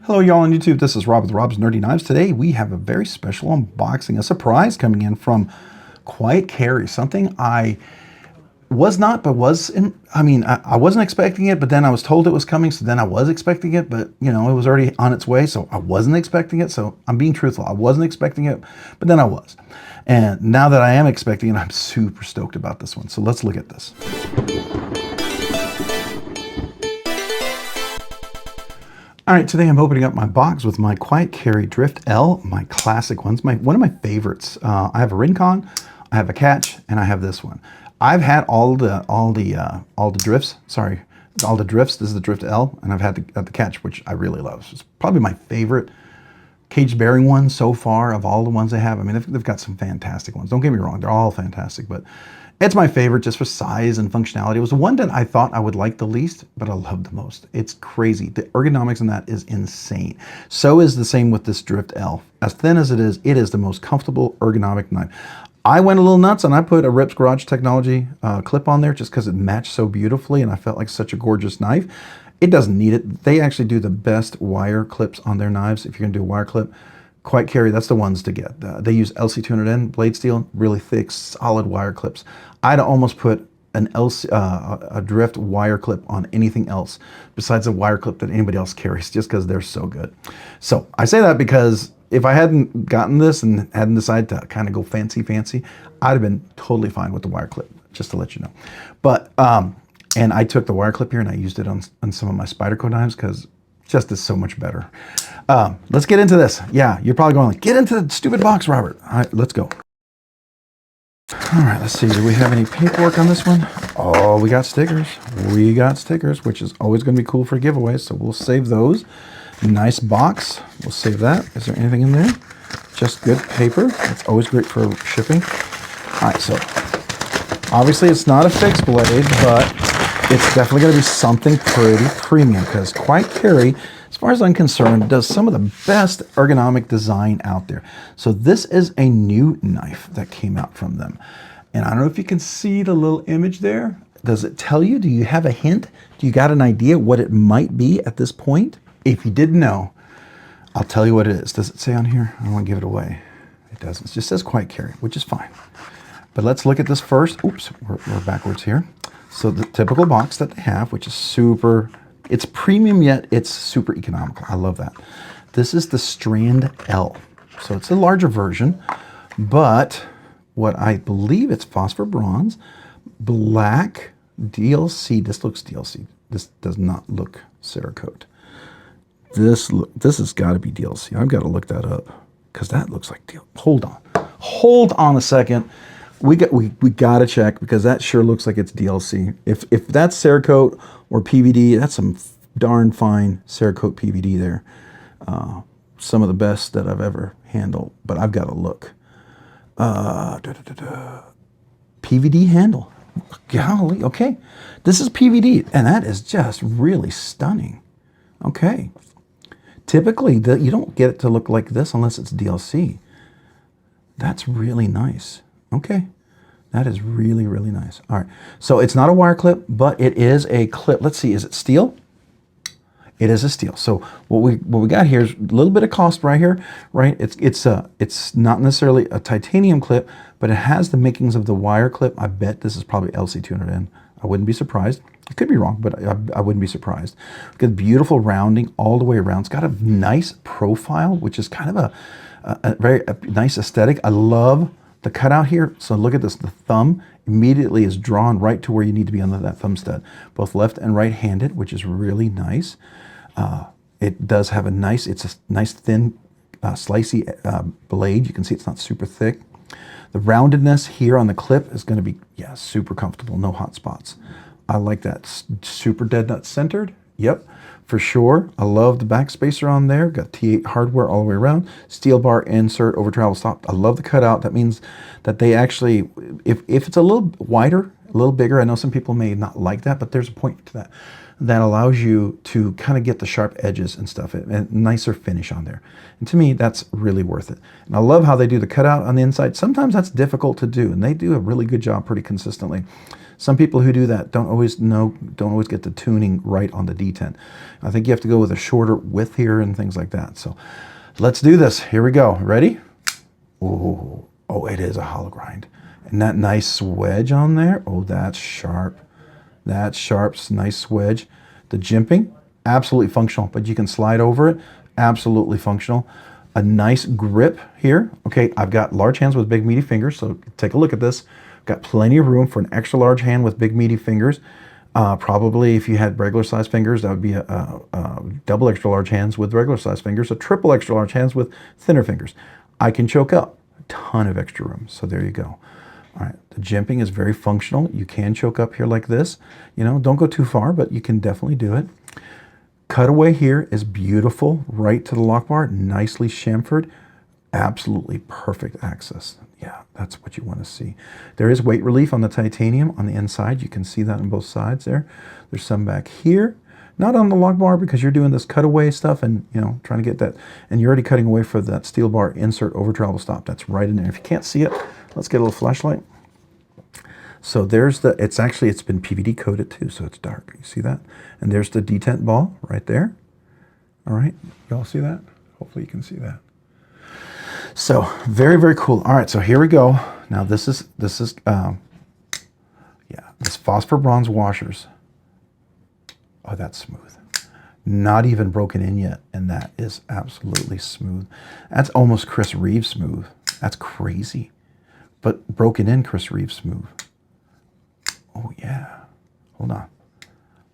Hello y'all on YouTube, this is Rob with Rob's Nerdy Knives. Today we have a very special unboxing, a surprise coming in from Quiet Carry, something I was not, but was in, I wasn't expecting it, but then I was told it was coming, so then I was expecting it, but you know, it was already on its way, so I wasn't expecting it, so I'm being truthful. I wasn't expecting it, but then I was. And now that I am expecting it, I'm super stoked about this one. So let's look at this. All right, today I'm opening up my box with my Quiet Carry Drift L, my classic ones, one of my favorites. I have a Rincon, I have a Catch, and I have this one. I've had all the drifts. Sorry, all the drifts. This is the Drift L, and I've had the Catch, which I really love. It's probably my favorite caged bearing one so far of all the ones they have. I mean, they've got some fantastic ones. Don't get me wrong, they're all fantastic, but it's my favorite just for size and functionality. It was the one that I thought I would like the least, but I love the most. It's crazy. The ergonomics in that is insane. So is the same with this Drift L. As thin as it is the most comfortable ergonomic knife. I went a little nuts and I put a Rips Garage Technology clip on there just because it matched so beautifully and I felt like such a gorgeous knife. It doesn't need it. They actually do the best wire clips on their knives. If you're gonna do a wire clip, Quiet Carry, that's the ones to get. They use LC200N blade steel, really thick, solid wire clips. I'd almost put an a Drift wire clip on anything else besides a wire clip that anybody else carries, just because they're so good. So I say that because if I hadn't gotten this and hadn't decided to kind of go fancy, I'd have been totally fine with the wire clip, just to let you know. But, and I took the wire clip here and I used it on some of my Spyderco knives because just is so much better. Let's get into this. Yeah, you're probably going like, get into the stupid box, Robert. All right, let's go. All right, let's see. Do we have any paperwork on this one? Oh, we got stickers. We got stickers, which is always going to be cool for giveaways, so we'll save those. Nice box. We'll save that. Is there anything in there? Just good paper. That's always great for shipping. All right, so obviously it's not a fixed blade, but it's definitely going to be something pretty premium because Quiet Carry, as far as I'm concerned, does some of the best ergonomic design out there. So this is a new knife that came out from them. And I don't know if you can see the little image there. Does it tell you? Do you have a hint? Do you got an idea what it might be at this point? If you didn't know, I'll tell you what it is. Does it say on here? I don't want to give it away. It doesn't. It just says Quiet Carry, which is fine. But let's look at this first. Oops, we're backwards here. So the typical box that they have, which is super, it's premium yet it's super economical. I love that. This is the Strand L. So it's a larger version, but what I believe it's phosphor bronze, black, DLC. This looks DLC. This does not look Cerakote. This has got to be DLC. I've got to look that up because that looks like DLC. Hold on a second. We got to check because that sure looks like it's DLC. If that's Cerakote or PVD, that's some darn fine Cerakote PVD there. Some of the best that I've ever handled, but I've got to look. PVD handle. Golly, okay. This is PVD, and that is just really stunning. Okay. Typically, you don't get it to look like this unless it's DLC. That's really nice. Okay. That is really, really nice. All right. So it's not a wire clip, but it is a clip. Let's see. Is it steel? It is a steel. So what we got here is a little bit of cost right here, right? It's not necessarily a titanium clip, but it has the makings of the wire clip. I bet this is probably LC200N. I wouldn't be surprised. I could be wrong, but I wouldn't be surprised. Got beautiful rounding all the way around. It's got a nice profile, which is kind of a very nice aesthetic. I love the cutout here. So look at this. The thumb immediately is drawn right to where you need to be on that thumb stud, both left and right-handed, which is really nice. It does have it's a nice thin, slicey blade. You can see it's not super thick. The roundedness here on the clip is going to be, yeah, super comfortable. No hot spots. I like that. Super dead nut centered. Yep, for sure. I love the back spacer on there. Got T8 hardware all the way around. Steel bar insert over travel stop. I love the cutout. That means that they actually, if it's a little wider, a little bigger, I know some people may not like that, but there's a point to that. that allows you to kind of get the sharp edges and stuff, and nicer finish on there. And to me, that's really worth it. And I love how they do the cutout on the inside. Sometimes that's difficult to do, and they do a really good job pretty consistently. Some people who do that don't always get the tuning right on the D10. I think you have to go with a shorter width here and things like that. So let's do this. Here we go. Ready? Oh, it is a hollow grind. And that nice wedge on there. Oh, that's sharp. That's sharp, nice wedge. The jimping, absolutely functional, but you can slide over it. Absolutely functional. A nice grip here. Okay, I've got large hands with big meaty fingers, so take a look at this. Got plenty of room for an extra large hand with big meaty fingers. Probably if you had regular size fingers, that would be a double extra large hands with regular size fingers, a triple extra large hands with thinner fingers. I can choke up. A ton of extra room, so there you go. All right, the jimping is very functional. You can choke up here like this. You know, don't go too far, but you can definitely do it. Cutaway here is beautiful, right to the lock bar, nicely chamfered. Absolutely perfect access. Yeah, that's what you want to see. There is weight relief on the titanium on the inside. You can see that on both sides there. There's some back here. Not on the lock bar because you're doing this cutaway stuff and, you know, trying to get that. And you're already cutting away for that steel bar insert over travel stop. That's right in there. If you can't see it, let's get a little flashlight. So there's the, it's been PVD coated too, so it's dark. You see that? And there's the detent ball right there. All right, y'all see that? Hopefully you can see that. So very, very cool. All right, so here we go. Now this is this phosphor bronze washers. Oh, that's smooth. Not even broken in yet, and that is absolutely smooth. That's almost Chris Reeve smooth. That's crazy. But broken in Chris Reeve smooth. Oh yeah. Hold on.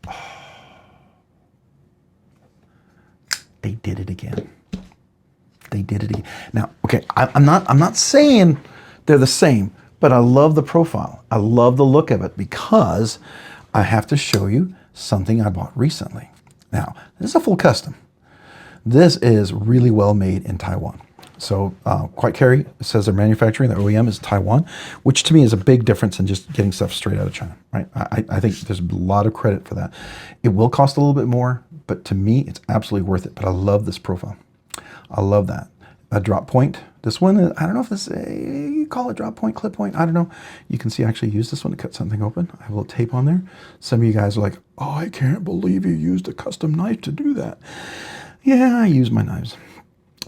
Oh. They did it again. They did it again. Now, okay, I'm not saying they're the same, but I love the profile. I love the look of it because I have to show you something I bought recently. Now, this is a full custom. This is really well made in Taiwan. So Quite Carry says their manufacturing, their OEM is Taiwan, which to me is a big difference in just getting stuff straight out of China, right? I think there's a lot of credit for that. It will cost a little bit more, but to me, it's absolutely worth it. But I love this profile. I love that. A drop point. This one, I don't know if this, you call it drop point, clip point, I don't know. You can see I actually use this one to cut something open. I have a little tape on there. Some of you guys are like, oh, I can't believe you used a custom knife to do that. Yeah, I use my knives.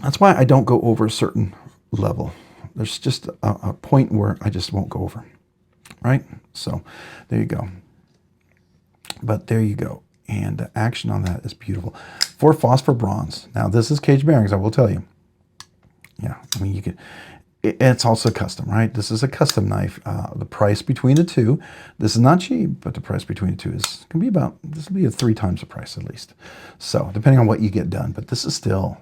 That's why I don't go over a certain level. There's just a point where I just won't go over, right? So there you go. But there you go. And the action on that is beautiful. For phosphor bronze. Now this is caged bearings, I will tell you. Yeah, I mean, you could, it's also custom, right? This is a custom knife. The price between the two, this is not cheap, but the price between the two can be about, this will be 3 times the price at least. So depending on what you get done, but this is still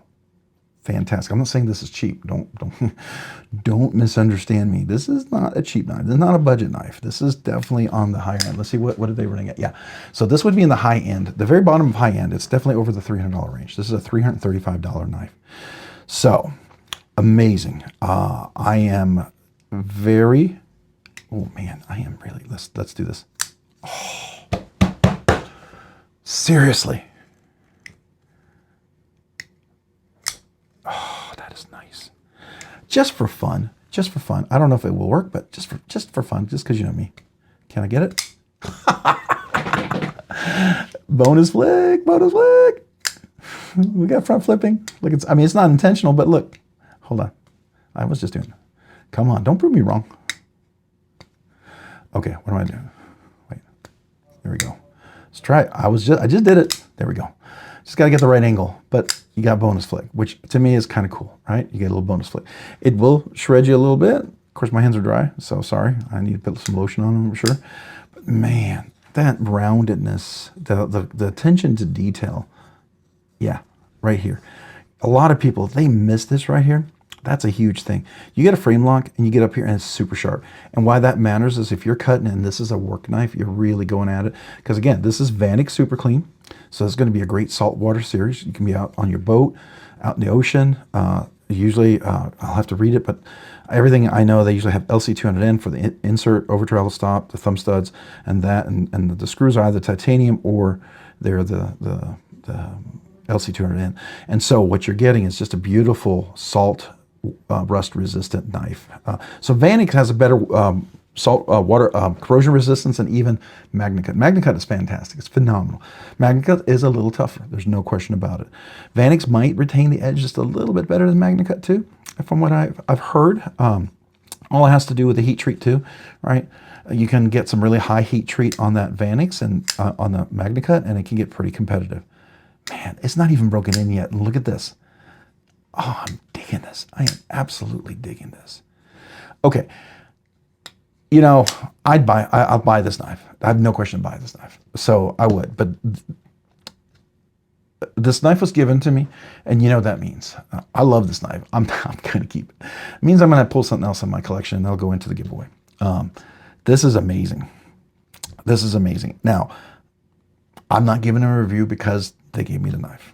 fantastic. I'm not saying this is cheap. Don't misunderstand me. This is not a cheap knife. This is not a budget knife. This is definitely on the higher end. Let's see, what are they running at? Yeah. So this would be in the high end. The very bottom of high end, it's definitely over the $300 range. This is a $335 knife. So amazing. I am very, oh man, I am really, let's do this. Oh, seriously. Oh, that is nice. Just for fun. Just for fun. I don't know if it will work, but just for fun, just because you know me. Can I get it? Bonus flick, bonus flick. We got front flipping. Look, I mean, it's not intentional, but look. Hold on. I was just doing it. Come on, don't prove me wrong. Okay, what am I doing? Wait. There we go. Let's try it. I just did it. There we go. Just got to get the right angle, but you got bonus flick, which to me is kind of cool, right? You get a little bonus flick. It will shred you a little bit. Of course, my hands are dry, so sorry. I need to put some lotion on them, for sure. But man, that roundedness, the attention to detail, yeah, right here. A lot of people, they miss this right here. That's a huge thing. You get a frame lock and you get up here and it's super sharp. And why that matters is if you're cutting and this is a work knife, you're really going at it. Because again, this is Vanax Super Clean. So it's going to be a great saltwater series. You can be out on your boat, out in the ocean. Usually, I'll have to read it, but everything I know, they usually have LC200N for the insert, over travel stop, the thumb studs, and that. And the screws are either titanium or They're the LC200N. And so what you're getting is just a beautiful salt rust resistant knife. So Vanax has a better salt water corrosion resistance than even MagnaCut. MagnaCut is fantastic. It's phenomenal. MagnaCut is a little tougher. There's no question about it. Vanax might retain the edge just a little bit better than MagnaCut too, from what I've heard. All it has to do with the heat treat too, right? You can get some really high heat treat on that Vanax and on the MagnaCut, and it can get pretty competitive. Man, it's not even broken in yet. And look at this. Oh, I'm digging this. I am absolutely digging this. Okay. You know, I'll buy this knife. I have no question buying this knife. So I would, but this knife was given to me, and you know what that means. I love this knife. I'm going to keep it. It means I'm going to pull something else in my collection, and that'll go into the giveaway. This is amazing. This is amazing. Now, I'm not giving a review because they gave me the knife.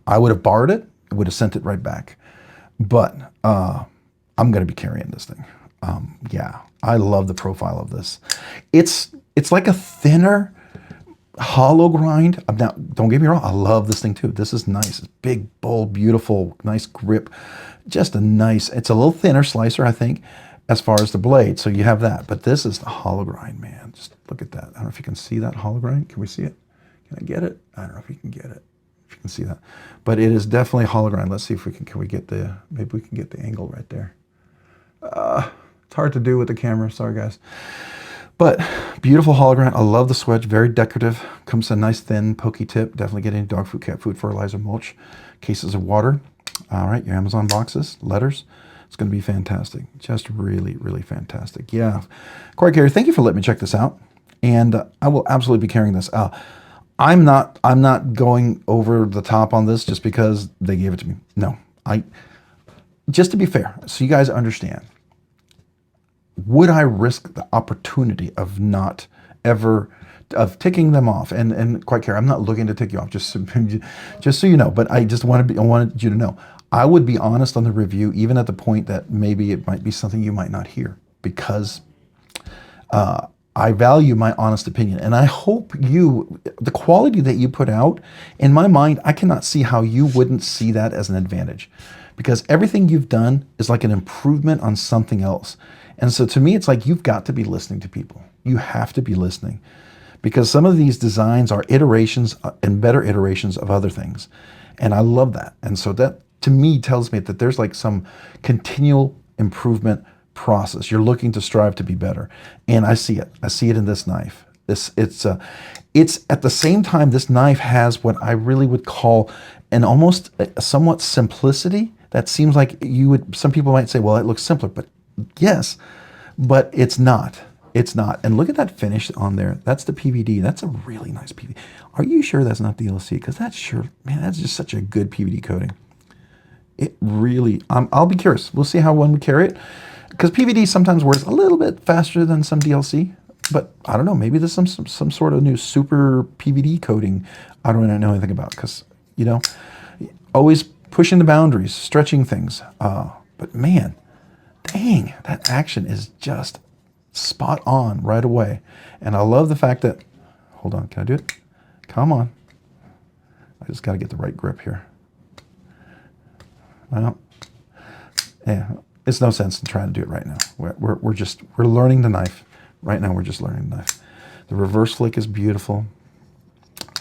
I would have borrowed it. I would have sent it right back. But I'm going to be carrying this thing. Yeah, I love the profile of this. It's like a thinner hollow grind. Now, don't get me wrong. I love this thing too. This is nice. It's big, bold, beautiful, nice grip. Just a nice, it's a little thinner slicer, I think, as far as the blade. So you have that. But this is the hollow grind, man. Just look at that. I don't know if you can see that hollow grind. Can we see it? Can I get it? I don't know if you can get it. If you can see that. But it is definitely hollow grind. Let's see if we can we get the, maybe we can get the angle right there. It's hard to do with the camera. Sorry, guys. But beautiful hollow grind. I love the swedge. Very decorative. Comes a nice thin pokey tip. Definitely get any dog food, cat food, fertilizer, mulch, cases of water. All right, your Amazon boxes, letters. It's going to be fantastic. Just really, really fantastic. Yeah. Quiet Carrier, thank you for letting me check this out. And I will absolutely be carrying this. I'm not going over the top on this just because they gave it to me. No. Just to be fair, so you guys understand, would I risk the opportunity of not ever ticking them off? And quite care, I'm not looking to tick you off, just so you know. But I wanted you to know, I would be honest on the review, even at the point that maybe it might be something you might not hear, because I value my honest opinion, and I hope the quality that you put out, in my mind, I cannot see how you wouldn't see that as an advantage, because everything you've done is like an improvement on something else. And so to me, it's like you've got to be listening to people. You have to be listening, because some of these designs are iterations and better iterations of other things. And I love that. And so that to me tells me that there's like some continual improvement process. You're looking to strive to be better. And I see it. I see it in this knife. It's at the same time, this knife has what I really would call an almost a somewhat simplicity that seems like some people might say, well, it looks simpler, but yes, but it's not. It's not. And look at that finish on there. That's the PVD. That's a really nice PVD. Are you sure that's not the DLC? Because that's that's just such a good PVD coating. It really, I'll be curious. We'll see how when we carry it. Because PVD sometimes wears a little bit faster than some DLC. But I don't know, maybe there's some sort of new super PVD coating I don't really know anything about. Because, you know, always pushing the boundaries, stretching things. But man, dang, that action is just spot on right away. And I love the fact that, hold on, can I do it? Come on. I just got to get the right grip here. Well, yeah, it's no sense in trying to do it right now. We're learning the knife. Right now, we're just learning the knife. The reverse flick is beautiful.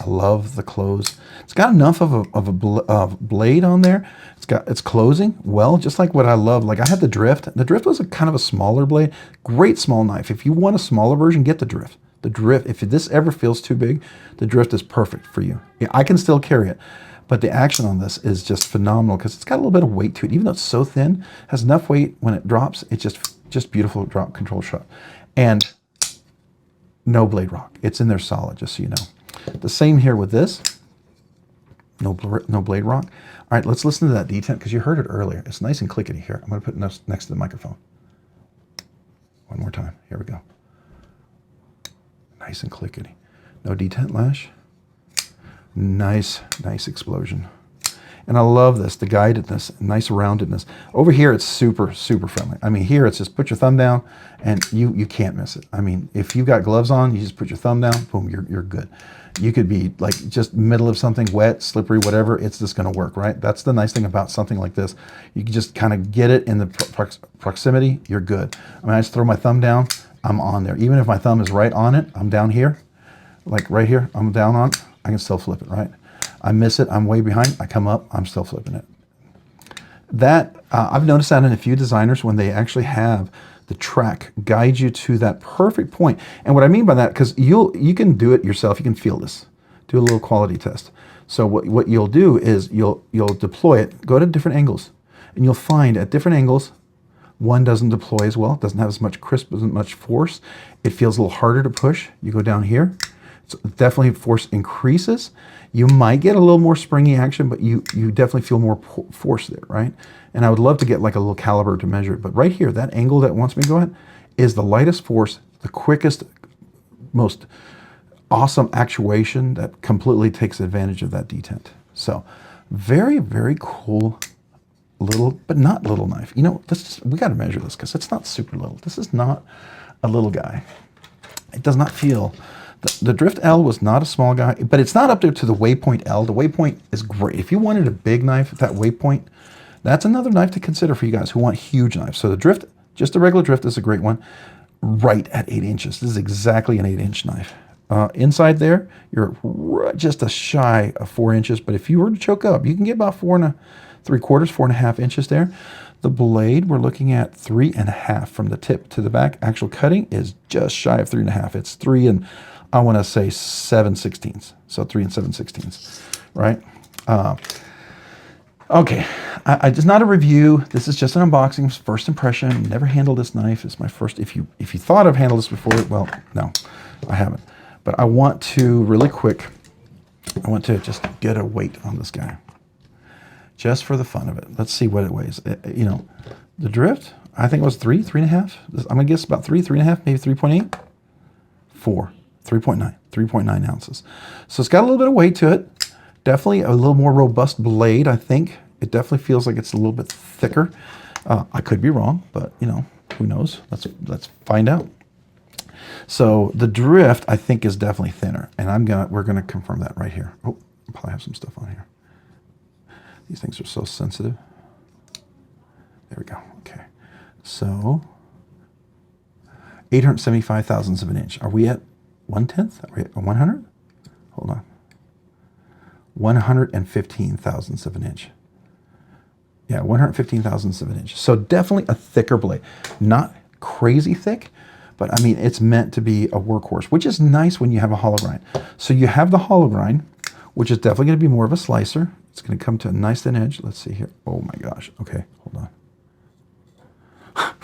I love the close. It's got enough of a blade on there. It's closing well, just like what I love. Like I had the drift. The drift was a kind of a smaller blade. Great small knife. If you want a smaller version, get the drift. The drift, if this ever feels too big, the drift is perfect for you. Yeah, I can still carry it. But the action on this is just phenomenal because it's got a little bit of weight to it. Even though it's so thin, it has enough weight when it drops. It's just beautiful drop control shot. And no blade rock. It's in there solid, just so you know. The same here with this. No blade rock. All right, let's listen to that detent because you heard it earlier. It's nice and clickety here. I'm going to put it next to the microphone. One more time. Here we go. Nice and clickety. No detent lash. Nice explosion. And I love this, the guidedness, nice roundedness. Over here, it's super, super friendly. I mean, here it's just put your thumb down and you can't miss it. I mean, if you've got gloves on, you just put your thumb down, boom, you're good. You could be like just middle of something, wet, slippery, whatever, it's just gonna work, right? That's the nice thing about something like this. You can just kind of get it in the proximity, you're good. I mean, I just throw my thumb down, I'm on there. Even if my thumb is right on it, I'm down here, like right here, I'm down on it, I can still flip it, right? I miss it, I'm way behind, I come up, I'm still flipping it. That, I've noticed that in a few designers when they actually have the track guide you to that perfect point. And what I mean by that, because you can do it yourself, you can feel this, do a little quality test. So what you'll do is you'll deploy it, go to different angles, and you'll find at different angles, one doesn't deploy as well, doesn't have as much crisp, doesn't much force. It feels a little harder to push. You go down here, so definitely force increases. You might get a little more springy action, but you definitely feel more force there, right? And I would love to get like a little caliber to measure it. But right here, that angle that wants me to go at is the lightest force, the quickest, most awesome actuation that completely takes advantage of that detent. So very, very cool little, but not little knife. You know, we got to measure this because it's not super little. This is not a little guy. It does not feel, the Drift L was not a small guy, but it's not up there to the Waypoint L. The Waypoint is great. If you wanted a big knife, that Waypoint, that's another knife to consider for you guys who want huge knives. So the Drift, just the regular Drift is a great one, right at 8 inches. This is exactly an 8-inch knife. Inside there, you're just a shy of 4 inches, but if you were to choke up, you can get about 4 3/4, 4.5 inches there. The blade, we're looking at 3.5 from the tip to the back. Actual cutting is just shy of 3.5. It's 3 and I want to say 7/16. So 3 and 7/16, right? Okay, it's not a review. This is just an unboxing, first impression. Never handled this knife. It's my first. If you thought I've handled this before, well, no, I haven't. But I want to really quick. I want to just get a weight on this guy, just for the fun of it. Let's see what it weighs. You know, the Drift, I think it was 3.5. I'm gonna guess about 3.5, maybe 3.8, 4, 3.9, 3.9 ounces. So it's got a little bit of weight to it. Definitely a little more robust blade, I think. It definitely feels like it's a little bit thicker. I could be wrong, but you know, who knows? Let's find out. So the Drift, I think, is definitely thinner, and we're gonna confirm that right here. Oh, I'll probably have some stuff on here. These things are so sensitive. There we go. Okay, so 875 thousandths of an inch. Are we at 1/10? Are we at 100? Hold on. 115 thousandths of an inch. Yeah, 115 thousandths of an inch. So definitely a thicker blade. Not crazy thick, but I mean, it's meant to be a workhorse, which is nice when you have a hollow grind. So you have the hollow grind, which is definitely going to be more of a slicer. It's going to come to a nice thin edge. Let's see here. Oh my gosh. Okay, hold on.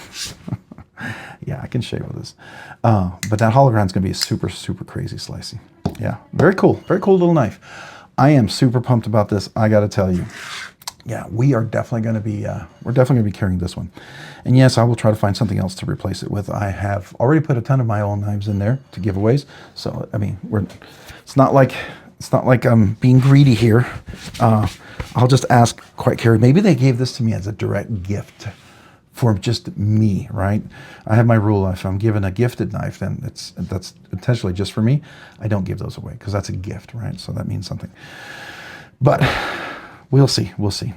Yeah, I can shave with this. But that hollow grind is going to be super, super crazy slicey. Yeah, very cool. Very cool little knife. I am super pumped about this, I got to tell you. Yeah, we are definitely going to be, we're definitely going to be carrying this one. And yes, I will try to find something else to replace it with. I have already put a ton of my own knives in there to giveaways. So, I mean, it's not like I'm being greedy here. I'll just ask quite carefully. Maybe they gave this to me as a direct gift for just me, right? I have my rule. If I'm given a gifted knife, then that's intentionally just for me. I don't give those away because that's a gift, right? So that means something. But we'll see. We'll see.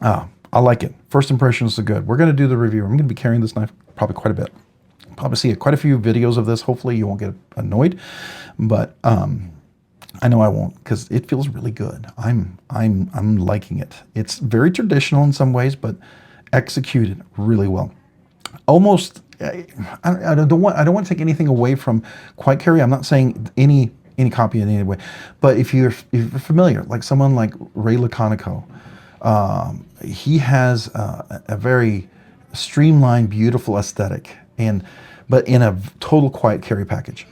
I like it. First impressions are good. We're going to do the review. I'm going to be carrying this knife probably quite a bit. Probably see quite a few videos of this. Hopefully you won't get annoyed, but I know I won't because it feels really good. I'm liking it. It's very traditional in some ways, but executed really well. Almost, I don't want to take anything away from Quiet Carry. I'm not saying any copy in any way, but if you're familiar, like someone like Ray Laconico, he has a very streamlined, beautiful aesthetic, but in a total Quiet Carry package.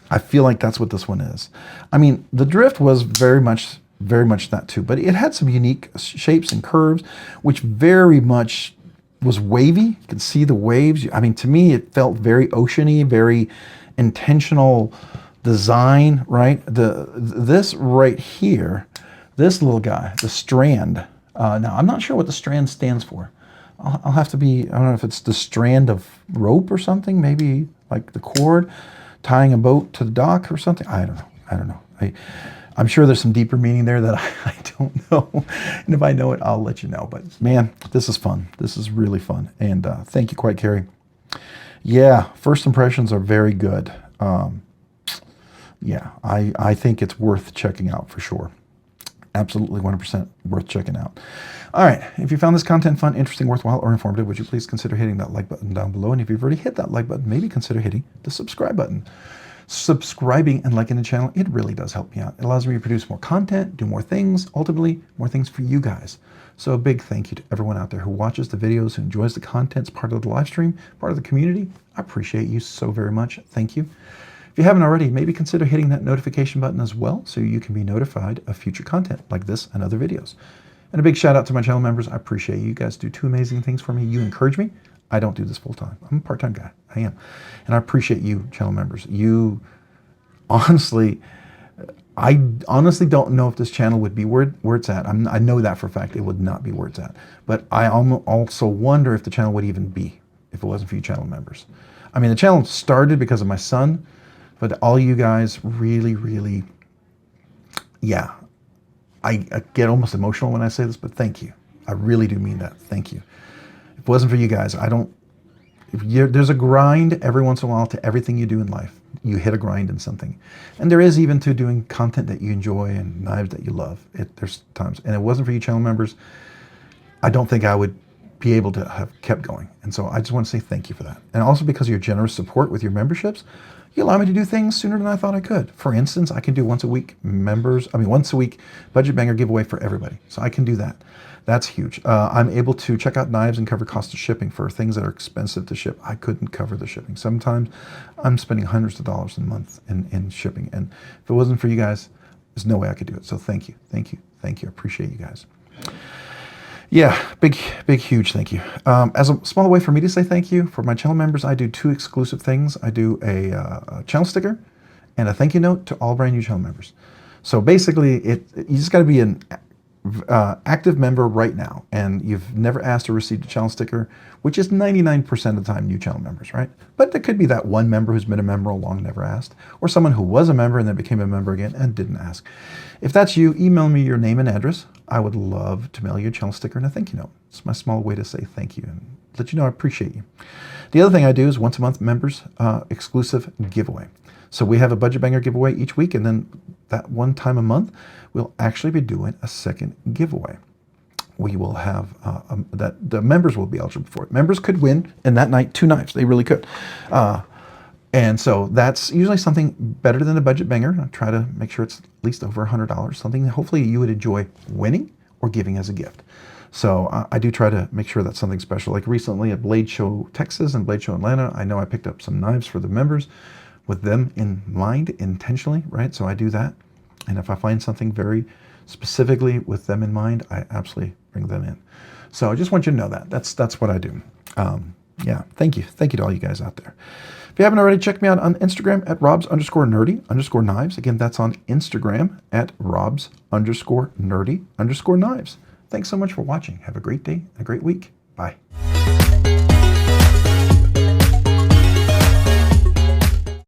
I feel like that's what this one is. I mean, the Drift was very much that too, but it had some unique shapes and curves, which very much was wavy. You can see the waves. I mean, to me, it felt very oceany, very intentional design, right? This right here, This little guy, the Strand. Now, I'm not sure what the Strand stands for. I'll have to be, I don't know if it's the strand of rope or something, maybe like the cord tying a boat to the dock or something. I don't know. I'm sure there's some deeper meaning there that I don't know. And if I know it, I'll let you know. But man, this is fun. This is really fun. And thank you, Quite Carry. Yeah, first impressions are very good. Yeah, I think it's worth checking out for sure. Absolutely 100% worth checking out. All right, if you found this content fun, interesting, worthwhile, or informative, would you please consider hitting that like button down below? And if you've already hit that like button, maybe consider hitting the subscribe button. Subscribing and liking the channel, it really does help me out. It allows me to produce more content, do more things, ultimately more things for you guys. So a big thank you to everyone out there who watches the videos, who enjoys the content, is part of the live stream, part of the community. I appreciate you so very much. Thank you. If you haven't already, maybe consider hitting that notification button as well so you can be notified of future content like this and other videos. And a big shout out to my channel members. I appreciate you. You guys do two amazing things for me. You encourage me. I don't do this full time. I'm a part-time guy. I am. And I appreciate you, channel members. You honestly, I honestly don't know if this channel would be where it's at. I know that for a fact. It would not be where it's at. But I also wonder if the channel would even be if it wasn't for you channel members. I mean, the channel started because of my son, but all you guys really, really, yeah, I get almost emotional when I say this, but thank you. I really do mean that. Thank you. If it wasn't for you guys, there's a grind every once in a while to everything you do in life. You hit a grind in something. And there is even to doing content that you enjoy and knives that you love. There's times. And if it wasn't for you channel members, I don't think I would be able to have kept going. And so I just want to say thank you for that. And also because of your generous support with your memberships, you allow me to do things sooner than I thought I could. For instance, I can do once a week budget banger giveaway for everybody. So I can do that. That's huge. I'm able to check out knives and cover cost of shipping for things that are expensive to ship. I couldn't cover the shipping. Sometimes I'm spending hundreds of dollars a month in shipping. And if it wasn't for you guys, there's no way I could do it. So thank you. Thank you. Thank you. I appreciate you guys. Yeah, big, huge thank you. As a small way for me to say thank you, for my channel members, I do two exclusive things. I do a channel sticker and a thank you note to all brand new channel members. So basically, you just got to be an active member right now, and you've never asked or received a channel sticker, which is 99% of the time new channel members, right? But there could be that one member who's been a member all along, never asked, or someone who was a member and then became a member again and didn't ask. If that's you, email me your name and address. I would love to mail you a channel sticker and a thank you note. It's my small way to say thank you and let you know I appreciate you. The other thing I do is once a month members exclusive giveaway. So we have a budget banger giveaway each week, and then that one time a month, we'll actually be doing a second giveaway. We will have that the members will be eligible for it. Members could win in that night 2 knives. They really could. And so that's usually something better than a budget banger. I try to make sure it's at least over $100, something that hopefully you would enjoy winning or giving as a gift. So I do try to make sure that's something special. Like recently at Blade Show Texas and Blade Show Atlanta, I know I picked up some knives for the members with them in mind intentionally, right? So I do that. And if I find something very specifically with them in mind, I absolutely bring them in. So I just want you to know that. That's what I do. Yeah, thank you. Thank you to all you guys out there. If you haven't already, check me out on Instagram at robs_nerdy_knives. Again, that's on Instagram at robs_nerdy_knives. Thanks so much for watching. Have a great day and a great week. Bye.